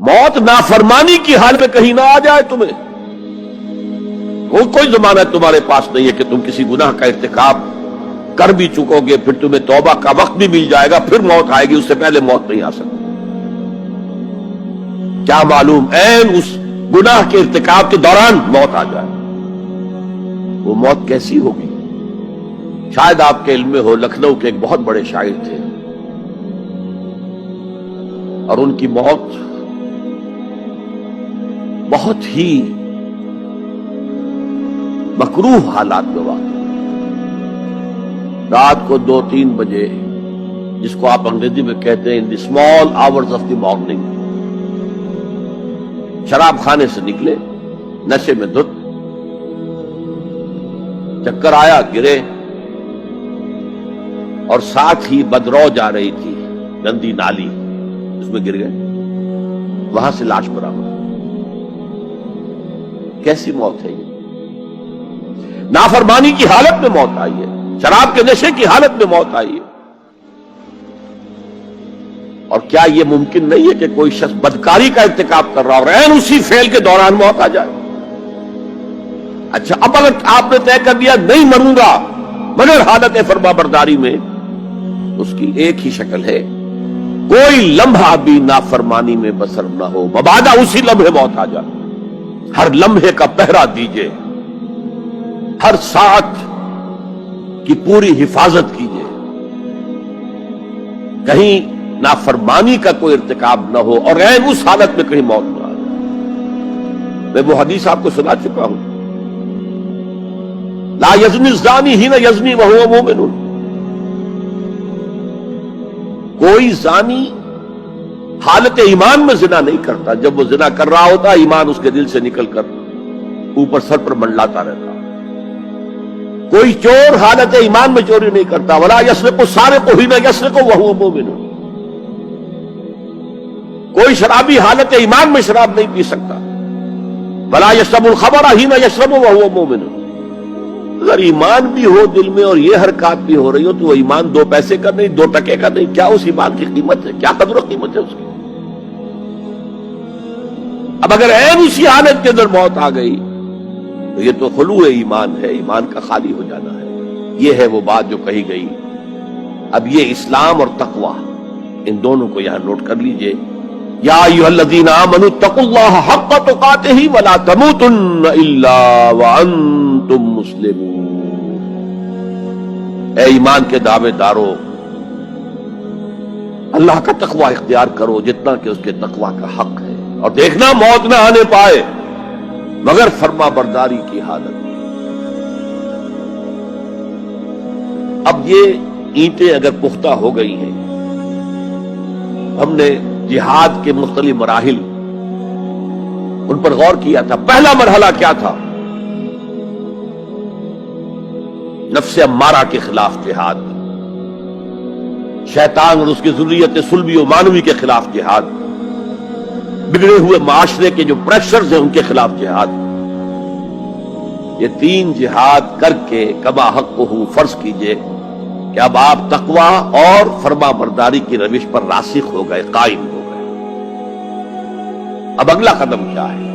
موت نافرمانی کی حال میں کہیں نہ آ جائے تمہیں. وہ کوئی ضمانت تمہارے پاس نہیں ہے کہ تم کسی گناہ کا ارتکاب کر بھی چکو گے, پھر تمہیں توبہ کا وقت بھی مل جائے گا, پھر موت آئے گی, اس سے پہلے موت نہیں آ سکتی. کیا معلوم عین اس گناہ کے ارتکاب کے دوران موت آ جائے. وہ موت کیسی ہوگی؟ شاید آپ کے علم میں ہو, لکھنؤ کے ایک بہت بڑے شاعر تھے اور ان کی موت بہت ہی مکروہ حالات میں واقع. رات کو 2-3 بجے, جس کو آپ انگریزی میں کہتے ہیں in the small hours of the morning, شراب خانے سے نکلے, نشے میں دھت, چکر آیا, گرے, اور ساتھ ہی بدرو جا رہی تھی گندی نالی, اس میں گر گئے, وہاں سے لاش برآمد. کیسی موت ہے یہ؟ نافرمانی کی حالت میں موت آئی ہے, شراب کے نشے کی حالت میں موت آئی ہے. اور کیا یہ ممکن نہیں ہے کہ کوئی شخص بدکاری کا ارتکاب کر رہا اور عین اسی فعل کے دوران موت آ جائے؟ اچھا, اب اگر آپ نے طے کر دیا نہیں مروں گا مگر حالت فرما برداری میں, اس کی ایک ہی شکل ہے, کوئی لمحہ بھی نافرمانی میں بسر نہ ہو, مبادا اسی لمحے موت آ جائے. ہر لمحے کا پہرا دیجئے, ہر ساتھ کی پوری حفاظت کیجئے, کہیں نافرمانی کا کوئی ارتکاب نہ ہو اور عین اس حالت میں کہیں موت نہ آ جائے. میں وہ حدیث آپ کو سنا چکا ہوں, لا یزنی الزانی حین یزنی وہو مومن. کوئی زانی حالت ایمان میں زنا نہیں کرتا, جب وہ زنا کر رہا ہوتا ایمان اس کے دل سے نکل کر اوپر سر پر منڈلاتا رہتا. کوئی چور حالت ایمان میں چوری نہیں کرتا, ولا یسرق السارق حین یسرق وہو مومن. کوئی شرابی حالت ایمان میں شراب نہیں پی سکتا, ولا یشرب الخمر حین یشرب وہو مومن. اگر ایمان بھی ہو دل میں اور یہ حرکات بھی ہو رہی ہو تو وہ ایمان 2 پیسے کا نہیں, 2 ٹکے کا نہیں. کیا اس ایمان کی قیمت ہے؟ کیا قدر و قیمت ہے اس کی؟ اب اگر عین اسی حالت کے اندر موت آ گئی تو یہ تو خلوع ایمان ہے, ایمان کا خالی ہو جانا ہے. یہ ہے وہ بات جو کہی گئی. اب یہ اسلام اور تقوی, ان دونوں کو یہاں نوٹ کر لیجئے. یا ایھا الذین آمنوا اتقوا اللہ حق تقاتہ ولا تموتن الا وانتم مسلمون. اے ایمان کے دعوے دارو, اللہ کا تقوی اختیار کرو جتنا کہ اس کے تقوی کا حق ہے, اور دیکھنا موت نہ آنے پائے مگر فرما برداری کی حالت. اب یہ اینٹیں اگر پختہ ہو گئی ہیں, ہم نے جہاد کے مختلف مراحل ان پر غور کیا تھا. پہلا مرحلہ کیا تھا؟ نفس امارہ کے خلاف جہاد, شیطان اور اس کی ذریت سلبی و مانوی کے خلاف جہاد, بگڑے ہوئے معاشرے کے جو پریشرز ہیں ان کے خلاف جہاد. یہ 3 جہاد کر کے کما حقہ فرض کیجئے کہ اب آپ تقوی اور فرما برداری کی روش پر راسخ ہو گئے, قائم ہو گئے. اب اگلا قدم کیا ہے؟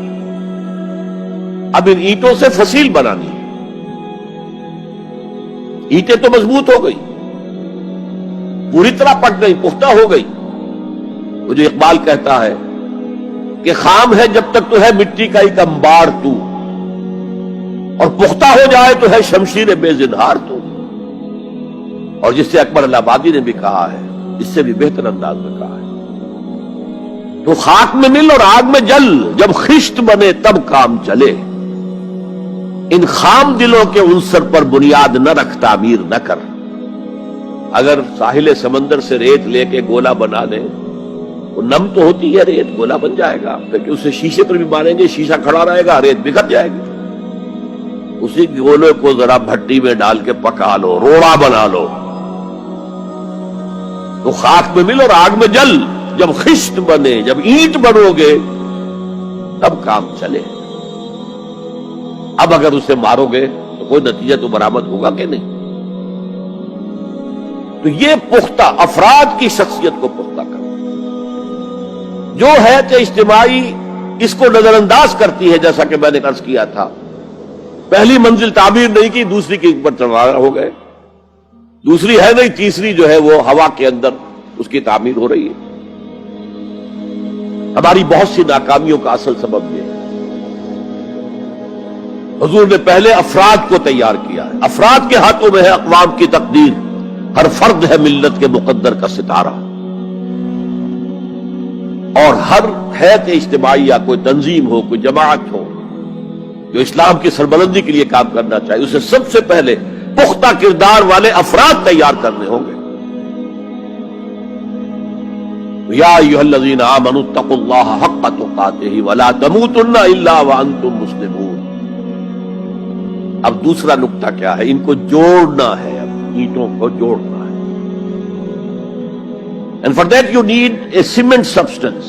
اب ان اینٹوں سے فصیل بنانی ہے. اینٹیں تو مضبوط ہو گئی, پوری طرح پٹ گئی, پختہ ہو گئی. وہ جو اقبال کہتا ہے کہ خام ہے جب تک تو ہے مٹی کا ایک انبار تو, اور پختہ ہو جائے تو ہے شمشیر بے زنہار تو. اور جس سے اکبر اللہ آبادی نے بھی کہا ہے, اس سے بھی بہتر انداز میں کہا ہے, تو خاک میں مل اور آگ میں جل, جب خشت بنے تب کام چلے. ان خام دلوں کے عنصر پر بنیاد نہ رکھ, تعمیر نہ کر. اگر ساحل سمندر سے ریت لے کے گولا بنا لیں, وہ نم تو ہوتی ہے ریت, گولا بن جائے گا, پھر اسے شیشے پر بھی ماریں گے, شیشہ کھڑا رہے گا, ریت بکھر جائے گی. اسی گولے کو ذرا بھٹی میں ڈال کے پکا لو, روڑا بنا لو, تو خاک میں مل اور آگ میں جل, جب خشت بنے, جب اینٹ بنو گے تب کام چلے. اب اگر اسے مارو گے تو کوئی نتیجہ تو برآمد ہوگا کہ نہیں. تو یہ پختہ افراد کی شخصیت کو پختہ کرنا, جو حیات اجتماعی اس کو نظر انداز کرتی ہے، جیسا کہ میں نے عرض کیا تھا، پہلی منزل تعمیر نہیں کی، دوسری کے اوپر چڑھا ہو گئے، دوسری ہے نہیں، تیسری جو ہے وہ ہوا کے اندر اس کی تعمیر ہو رہی ہے۔ ہماری بہت سی ناکامیوں کا اصل سبب یہ ہے۔ حضور نے پہلے افراد کو تیار کیا ہے، افراد کے ہاتھوں میں ہے اقوام کی تقدیر، ہر فرد ہے ملت کے مقدر کا ستارہ، اور ہر حیات اجتماعی یا کوئی تنظیم ہو، کوئی جماعت ہو جو اسلام کی سربلندی کے لیے کام کرنا چاہے، اسے سب سے پہلے پختہ کردار والے افراد تیار کرنے ہوں گے۔ یا ایھا الذین آمنوا اتقوا اللہ حق تقاتہ ولا تموتن الا وانتم مسلمون۔ اب دوسرا نقطہ کیا ہے؟ ان کو جوڑنا ہے، اب اینٹوں کو جوڑنا ہے۔ And for that you need a cement substance۔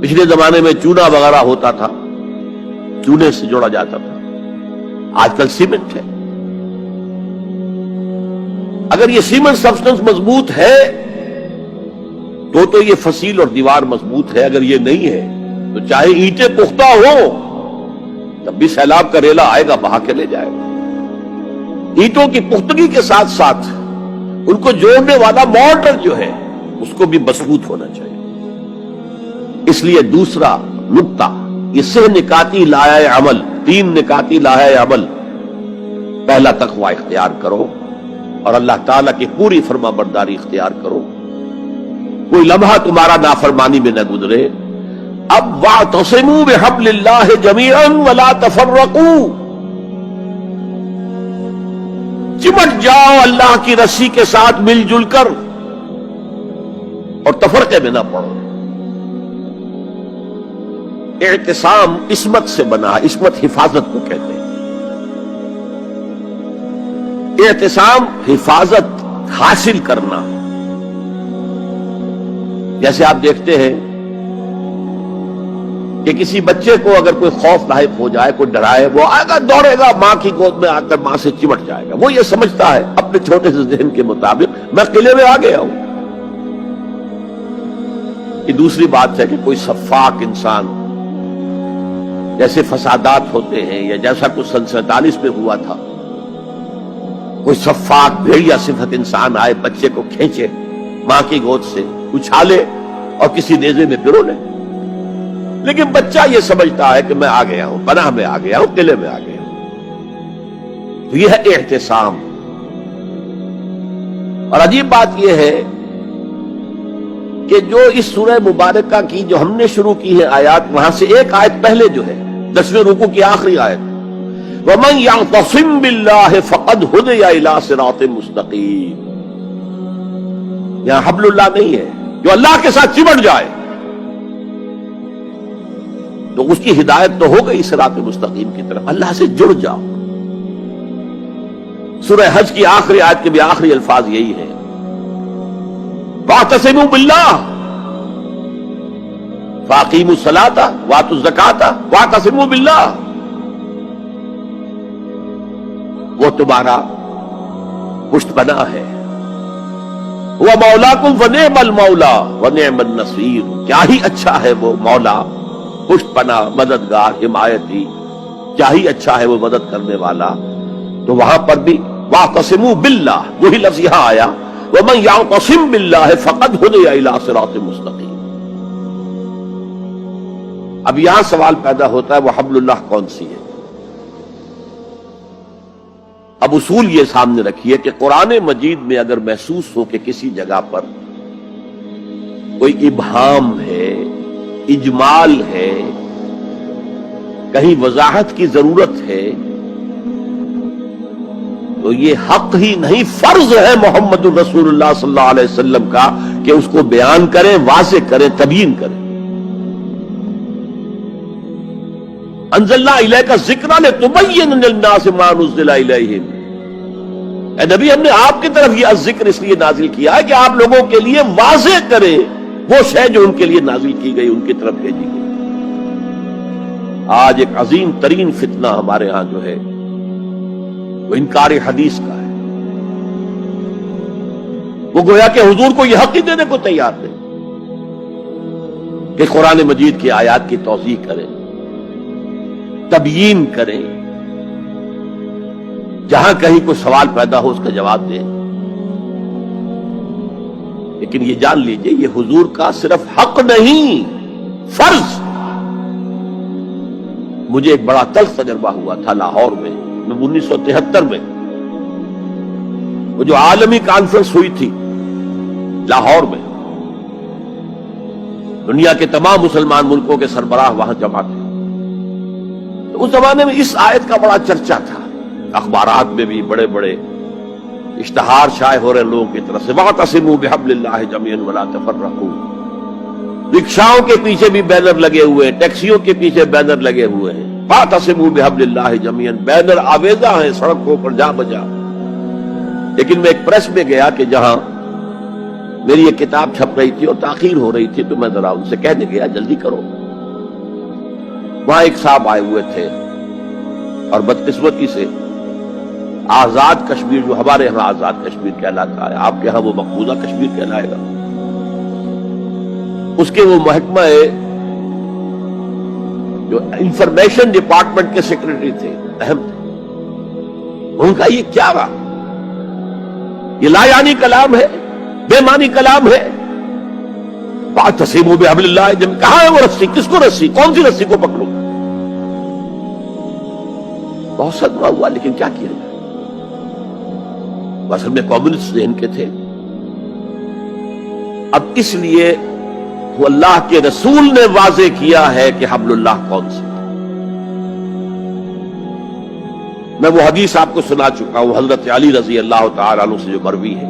پچھلے زمانے میں چونا وغیرہ ہوتا تھا، چونے سے جوڑا جاتا تھا، آج کل سیمنٹ ہے۔ اگر یہ سیمنٹ سبسٹنس مضبوط ہے تو یہ فصیل اور دیوار مضبوط ہے، اگر یہ نہیں ہے تو چاہے اینٹیں پختہ ہو تب بھی سیلاب کا ریلا آئے گا، بہا کے لے جائے گا۔ اینٹوں کی پختگی کے ساتھ ساتھ ان کو جوڑنے والا مورٹر جو ہے اس کو بھی مضبوط ہونا چاہیے۔ اس لیے دوسرا نقطہ، یہ سہ نکاتی لائحہ عمل، 3 نکاتی لائحہ عمل۔ پہلا تقوی اختیار کرو اور اللہ تعالیٰ کی پوری فرما برداری اختیار کرو، کوئی لمحہ تمہارا نافرمانی میں نہ گزرے۔ اب واعتصموا بحبل اللہ جمیعا ولا تفرقوا، چمٹ جاؤ اللہ کی رسی کے ساتھ مل جل کر اور تفرقے میں نہ پڑو۔ اعتصام عصمت سے بنا، عصمت حفاظت کو کہتے ہیں۔ اعتصام حفاظت حاصل کرنا۔ جیسے آپ دیکھتے ہیں کہ کسی بچے کو اگر کوئی خوف لاحق ہو جائے، کوئی ڈرائے، وہ آئے گا، دوڑے گا، ماں کی گود میں آ کر ماں سے چمٹ جائے گا۔ وہ یہ سمجھتا ہے اپنے چھوٹے سے ذہن کے مطابق میں قلعے میں آ گیا ہوں۔ یہ دوسری بات ہے کہ کوئی سفاک انسان، جیسے فسادات ہوتے ہیں یا جیسا کچھ 47 میں ہوا تھا، کوئی سفاک بھیڑیا صفت انسان آئے، بچے کو کھینچے ماں کی گود سے، اچھالے اور کسی نیزے میں پرو لے۔ لیکن بچہ یہ سمجھتا ہے کہ میں آ گیا ہوں، پناہ میں آ گیا ہوں، قلعے میں آ گیا ہوں۔ تو یہ ہے اعتصام۔ اور عجیب بات یہ ہے کہ جو اس سورہ مبارکہ کی جو ہم نے شروع کی ہے آیات، وہاں سے ایک آیت پہلے جو ہے 10ویں رکوع کی آخری آیت، وَمَن يَعْتَصِم بِاللَّهِ فَقَدْ هُدِيَ إِلَىٰ صِرَاطٍ مُسْتَقِيمٍ۔ یہاں حبل اللہ نہیں ہے، جو اللہ کے ساتھ چمٹ جائے تو اس کی ہدایت تو ہو گئی صراط مستقیم کی طرف، اللہ سے جڑ جاؤ۔ سورہ حج کی آخری آیت کے بھی آخری الفاظ یہی ہے، وَاعْتَصِمُوا بِاللَّهِ فَأَقِیمُوا الصَّلَاةَ وَآتُوا الزَّکَاةَ وَاعْتَصِمُوا بِاللَّهِ۔ وہ تمہارا پشت پناہ ہے، وہ مولاکم ونعم المولا ونعم النصیر، کیا ہی اچھا ہے وہ مولا، پشت پناہ، مددگار، حمایتی، کیا ہی اچھا ہے وہ مدد کرنے والا۔ تو وہاں پر بھی واعتصموا باللہ، وہی لفظ یہاں آیا، ومن یعتصم باللہ فقد ہدی الی صراط مستقیم۔ اب یہاں سوال پیدا ہوتا ہے وہ حبل اللہ کون سی ہے؟ اب اصول یہ سامنے رکھیے کہ قرآن مجید میں اگر محسوس ہو کہ کسی جگہ پر کوئی ابہام ہے، اجمال ہے، کہیں وضاحت کی ضرورت ہے، تو یہ حق ہی نہیں فرض ہے محمد الرسول اللہ صلی اللہ علیہ وسلم کا کہ اس کو بیان کریں، واضح کریں، تبیین کریں۔ انزلنا الیک الذکر لتبین للناس ما نزل الیہم۔ اے نبی، ہم نے آپ کی طرف یہ ذکر اس لیے نازل کیا ہے کہ آپ لوگوں کے لیے واضح کریں وہ شے جو ان کے لیے نازل کی گئی، ان کی طرف بھیجی گئی۔ آج ایک عظیم ترین فتنہ ہمارے ہاں جو ہے وہ انکار حدیث کا ہے۔ وہ گویا کہ حضور کو یہ حق ہی دینے کو تیار نہیں۔ کہ قرآن مجید کی آیات کی توضیح کریں، تبیین کریں، جہاں کہیں کوئی سوال پیدا ہو اس کا جواب دیں. لیکن یہ جان لیجئے یہ حضور کا صرف حق نہیں، فرض. مجھے ایک بڑا تلخ تجربہ ہوا تھا لاہور میں 1973 میں، وہ جو عالمی کانفرنس ہوئی تھی لاہور میں، دنیا کے تمام مسلمان ملکوں کے سربراہ وہاں جمع تھے. اس زمانے میں اس آیت کا بڑا چرچا تھا، اخبارات میں بھی بڑے بڑے اشتہار شائع ہو رہے لوگوں کی طرف سے، وَاعْتَصِمُوا بِحَبْلِ اللَّهِ جَمِيعًا وَلَا تَفَرَّقُوا. رکشاؤں کے پیچھے بھی بینر لگے ہوئے ہیں، ٹیکسیوں کے پیچھے بینر لگے ہوئے ہیں، وَاعْتَصِمُوا بِحَبْلِ اللَّهِ جَمِيعًا. بینر آویزاں ہیں سڑکوں پر جا بجا. لیکن میں ایک پریس میں گیا کہ جہاں میری ایک کتاب چھپ رہی تھی اور تاخیر ہو رہی تھی، تو میں ذرا ان سے کہنے گیا جلدی کرو. وہاں ایک صاحب آئے ہوئے تھے اور بدقسمتی سے آزاد کشمیر، جو ہمارے ہاں آزاد کشمیر کہلاتا ہے، آپ کے ہاں وہ مقبوضہ کشمیر کہلائے گا، اس کے وہ محکمہ جو انفارمیشن ڈپارٹمنٹ کے سیکرٹری تھے، اہم تھے. ان کا یہ کیا رہا؟ یہ لا یعنی کلام ہے، بے معنی کلام ہے. وَاعْتَصِمُوا بِحَبْلِ اللَّهِ جَمِيعًا. کہاں ہے وہ رسی؟ کس کو رسی؟ کون سی رسی کو پکڑوں؟ بہت صدمہ ہوا، لیکن کیا کیا جائے؟ اصل میں کمیونسٹ ذہن کے تھے. اب اس لیے وہ اللہ کے رسول نے واضح کیا ہے کہ حبل اللہ کون سا. میں وہ حدیث آپ کو سنا چکا ہوں، حضرت علی رضی اللہ تعالی عنہ سے جو مروی ہے،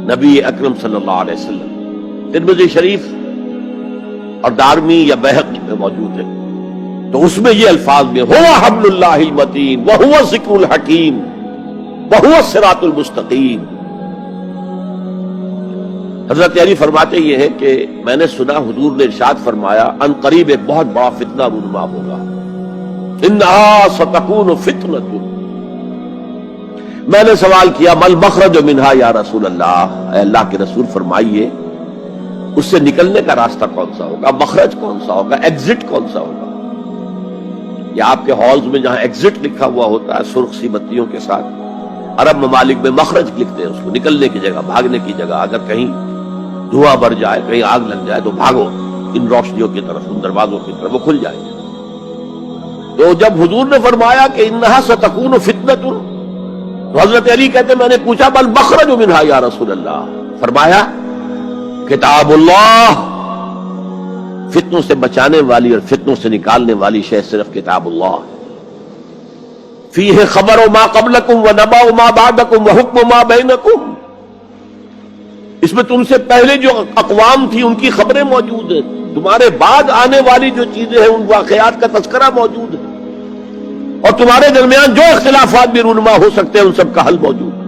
نبی اکرم صلی اللہ علیہ وسلم، ترمذی شریف اور دارمی یا بیہقی میں موجود ہے. تو اس میں یہ الفاظ میں هو حبل اللہ المتین وهو الذکر الحکیم وهو الصراط المستقیم. حضرت علی فرماتے یہ ہے کہ میں نے سنا حضور نے ارشاد فرمایا ان قریب ایک بہت بڑا فتنہ رونما ہوگا، انہا ستکون فتنۃ. میں نے سوال کیا مل مخرج منہا یا رسول اللہ، اے اللہ کے رسول فرمائیے اس سے نکلنے کا راستہ کون سا ہوگا، مخرج کون سا ہوگا، ایگزٹ کون سا ہوگا. یا آپ کے ہالز میں جہاں ایگزٹ لکھا ہوا ہوتا ہے سرخ سی بتیوں کے ساتھ، عرب ممالک میں مخرج لکھتے ہیں اس کو، نکلنے کی جگہ، بھاگنے کی جگہ. اگر کہیں دھواں بڑھ جائے، کہیں آگ لگ جائے تو بھاگو ان روشنیوں کی طرف، ان دروازوں کی طرف، وہ کھل جائے گا. تو جب حضور نے فرمایا کہ انہا ستکون فتنۃ، تو حضرت علی کہتے میں نے پوچھا بل مخرج منہا یا رسول اللہ، فرمایا کتاب اللہ. فتنوں سے بچانے والی اور فتنوں سے نکالنے والی شے صرف کتاب اللہ. فیہ خبر ما قبلکم و نبأ ما بعدکم و حکم ما بینکم. اس میں تم سے پہلے جو اقوام تھی ان کی خبریں موجود ہیں، تمہارے بعد آنے والی جو چیزیں ہیں ان واقعات کا تذکرہ موجود ہے، اور تمہارے درمیان جو اختلافات بھی رونما ہو سکتے ہیں ان سب کا حل موجود ہے.